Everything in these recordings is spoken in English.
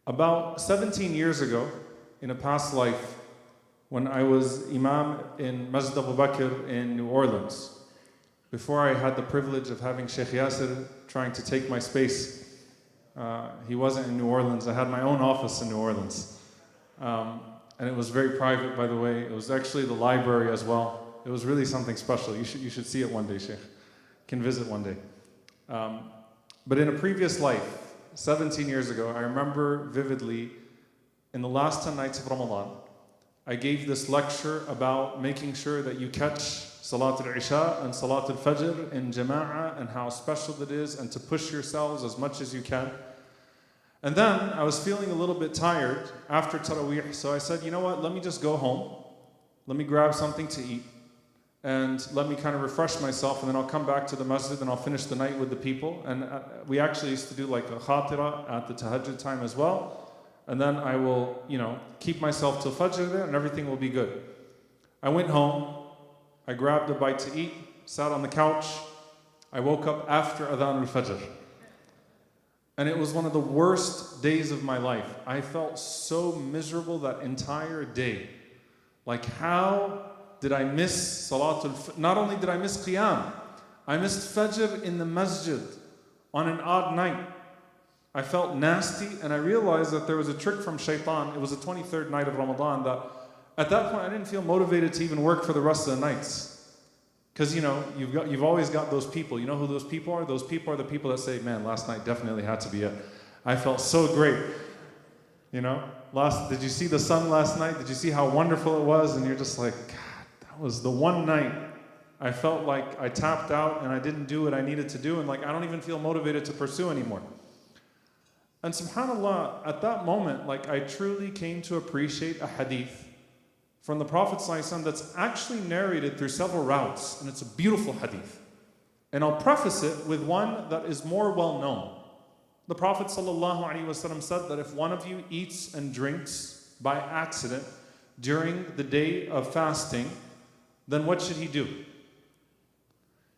About 17 years ago, in a past life, when I was Imam in Masjid Abu Bakr in New Orleans, before I had the privilege of having Sheikh Yasser trying to take my space, he wasn't in New Orleans. I had my own office in New Orleans. And it was very private, by the way. It was actually the library as well. It was really something special. You should see it one day, Sheikh. You can visit one day. But in a previous life, 17 years ago, I remember vividly, in the last 10 nights of Ramadan, I gave this lecture about making sure that you catch Salatul Isha and Salatul Fajr in Jama'ah and how special it is, and to push yourselves as much as you can. And then I was feeling a little bit tired after Taraweeh, so I said, you know what, let me just go home, let me grab something to eat, and let me kind of refresh myself, and then I'll come back to the masjid and I'll finish the night with the people. And we actually used to do like a khatira at the tahajjud time as well. And then I will, keep myself till Fajr there and everything will be good. I went home, I grabbed a bite to eat, sat on the couch. I woke up after Adhan al-Fajr. And it was one of the worst days of my life. I felt so miserable that entire day. Like, how did I miss Salatul Fajr? Not only did I miss Qiyam, I missed Fajr in the masjid on an odd night. I felt nasty, and I realized that there was a trick from shaitan. It was the 23rd night of Ramadan that at that point I didn't feel motivated to even work for the rest of the nights. Because you've always got those people. You know who those people are? Those people are the people that say, man, last night definitely had to be it. I felt so great. Did you see the sun last night? Did you see how wonderful it was? And you're just like, God, that was the one night I felt like I tapped out and I didn't do what I needed to do, and like I don't even feel motivated to pursue anymore. And subhanAllah, at that moment, like I truly came to appreciate a hadith from the Prophet ﷺ that's actually narrated through several routes, and it's a beautiful hadith. And I'll preface it with one that is more well known. The Prophet ﷺ said that if one of you eats and drinks by accident during the day of fasting, then what should he do?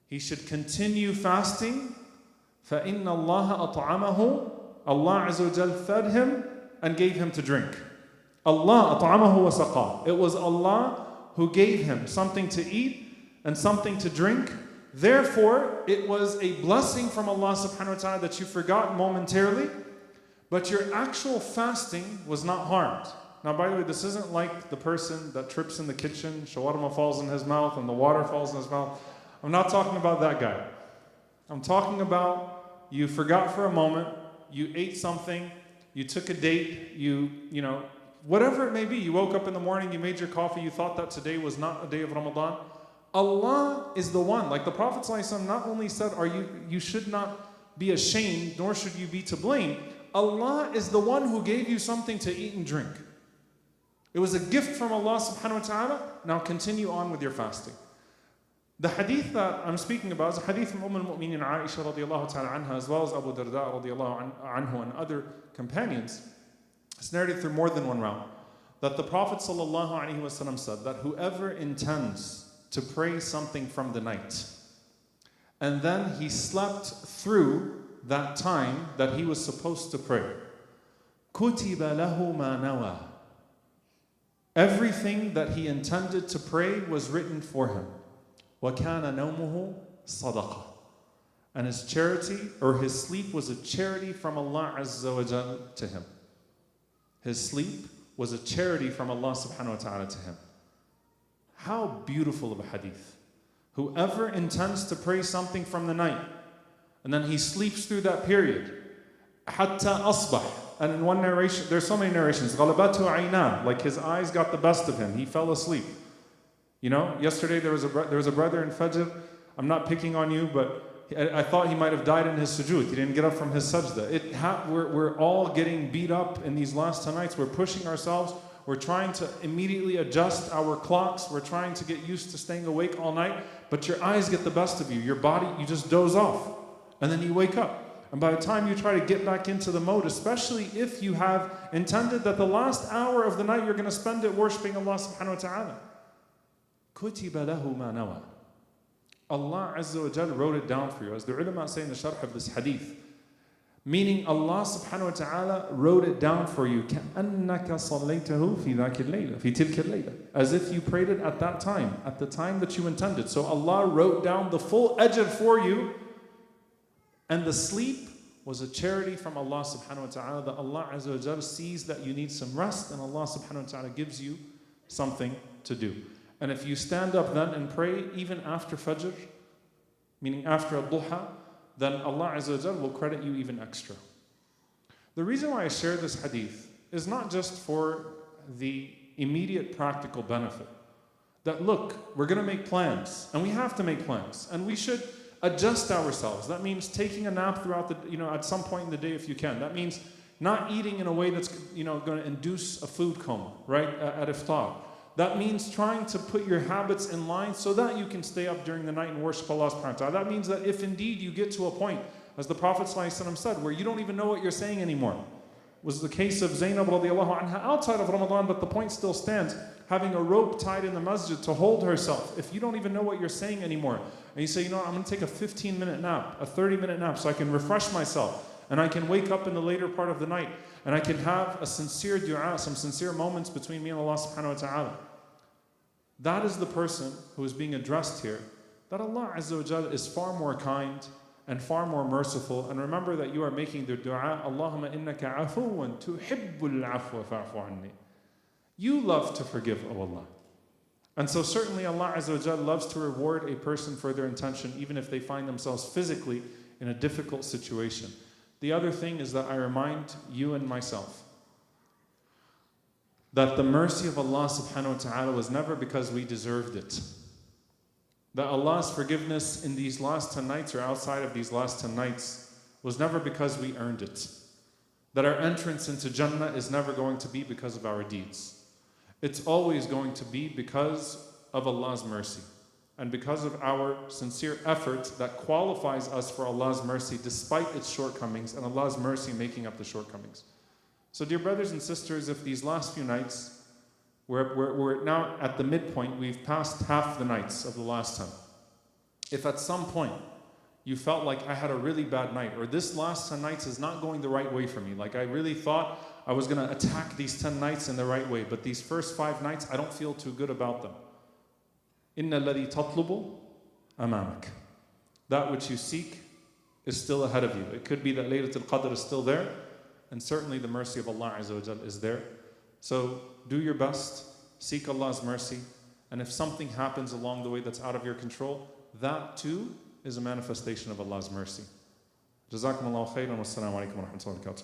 He should continue fasting. فَإِنَّ اللَّهَ أَطْعَمَهُ, Allah Azza wa Jal fed him and gave him to drink. Allah at'amahu wa saqa. It was Allah who gave him something to eat and something to drink. Therefore, it was a blessing from Allah subhanahu wa ta'ala that you forgot momentarily, but your actual fasting was not harmed. Now, by the way, this isn't like the person that trips in the kitchen, shawarma falls in his mouth and the water falls in his mouth. I'm not talking about that guy. I'm talking about you forgot for a moment, you ate something, you took a date, whatever it may be. You woke up in the morning, you made your coffee, you thought that today was not a day of Ramadan. Allah is the one. Like the Prophet ﷺ not only said, you should not be ashamed, nor should you be to blame. Allah is the one who gave you something to eat and drink. It was a gift from Allah subhanahu wa ta'ala. Now continue on with your fasting. The hadith that I'm speaking about is a hadith from al-Mu'minin Aisha radiallahu ta'ala anha, as well as Abu Darda radiallahu anhu and other companions. It's narrated through more than one round. That the Prophet sallallahu alaihi wasallam said that whoever intends to pray something from the night, and then he slept through that time that he was supposed to pray, كُتِبَ لَهُ مَا نَوَى. Everything that he intended to pray was written for him. وَكَانَ نَوْمُهُ صَدَقَةً. And his charity, or his sleep, was a charity from Allah Azza wa Jal to him. His sleep was a charity from Allah subhanahu wa ta'ala to him. How beautiful of a hadith. Whoever intends to pray something from the night, and then he sleeps through that period, حَتَّى أَصْبَحَ. And in one narration, there's so many narrations, غَلَبَتْهُ عَيْنَاهُ, like his eyes got the best of him, he fell asleep. Yesterday there was a brother in Fajr. I'm not picking on you, but I thought he might have died in his sujood. He didn't get up from his sajda. We're all getting beat up in these last 10 nights. We're pushing ourselves. We're trying to immediately adjust our clocks. We're trying to get used to staying awake all night. But your eyes get the best of you. Your body, you just doze off. And then you wake up. And by the time you try to get back into the mode, especially if you have intended that the last hour of the night you're going to spend it worshiping Allah subhanahu wa ta'ala. كُتِبَ لَهُ مَا نَوَى. Allah Azza wa Jal wrote it down for you. As the ulama say in the sharh of this hadith, Meaning Allah subhanahu wa ta'ala wrote it down for you. كَأَنَّكَ صَلَّيْتَهُ فِي ذَاكِ اللَّيْلَةِ فِي تِلْكَ اللَّيْلَةِ. As if you prayed it at that time, at the time that you intended. So Allah wrote down the full ajr for you. And the sleep was a charity from Allah subhanahu wa ta'ala, that Allah azza wa jalla sees that you need some rest, and Allah subhanahu wa ta'ala gives you something to do. And if you stand up then and pray even after Fajr, meaning after al-duha, then Allah azza wa jalla will credit you even extra. The reason why I share this hadith is not just for the immediate practical benefit. That look, we're going to make plans, and we have to make plans, and we should adjust ourselves. That means taking a nap throughout the, at some point in the day if you can. That means not eating in a way that's, going to induce a food coma, right, at iftar. That means trying to put your habits in line so that you can stay up during the night and worship Allah subhanahu wa ta'ala. That means that if indeed you get to a point, as the Prophet ﷺ said, where you don't even know what you're saying anymore. It was the case of Zainab radiallahu anha outside of Ramadan, but the point still stands. Having a rope tied in the masjid to hold herself. If you don't even know what you're saying anymore, and you say, I'm going to take a 15-minute nap, a 30-minute nap, so I can refresh myself, and I can wake up in the later part of the night, and I can have a sincere dua, some sincere moments between me and Allah subhanahu wa ta'ala. That is the person who is being addressed here, that Allah azza wa jalla is far more kind and far more merciful. And remember that you are making the dua, Allahumma innaka afuwan tuhibbul afwa fa'fu anni. You love to forgive, O Allah. And so certainly Allah azza wa jalla loves to reward a person for their intention, even if they find themselves physically in a difficult situation. The other thing is that I remind you and myself that the mercy of Allah subhanahu wa ta'ala was never because we deserved it. That Allah's forgiveness in these last 10 nights or outside of these last 10 nights was never because we earned it. That our entrance into Jannah is never going to be because of our deeds. It's always going to be because of Allah's mercy and because of our sincere effort that qualifies us for Allah's mercy despite its shortcomings, and Allah's mercy making up the shortcomings. So dear brothers and sisters, if these last few nights, we're now at the midpoint, we've passed half the nights of the last 10. If at some point you felt like I had a really bad night, or this last 10 nights is not going the right way for me, like I really thought I was going to attack these 10 nights in the right way, but these first 5 nights I don't feel too good about them. Inna alladhi tatlubu amamak. That which you seek is still ahead of you. It could be that Laylatul Qadr is still there, and certainly the mercy of Allah Azza wa Jal is there. So do your best, seek Allah's mercy, and if something happens along the way that's out of your control, that too is a manifestation of Allah's mercy. Jazakumullahu khairan, wassalamu alaikum wa rahmatullahi wa barakatuh.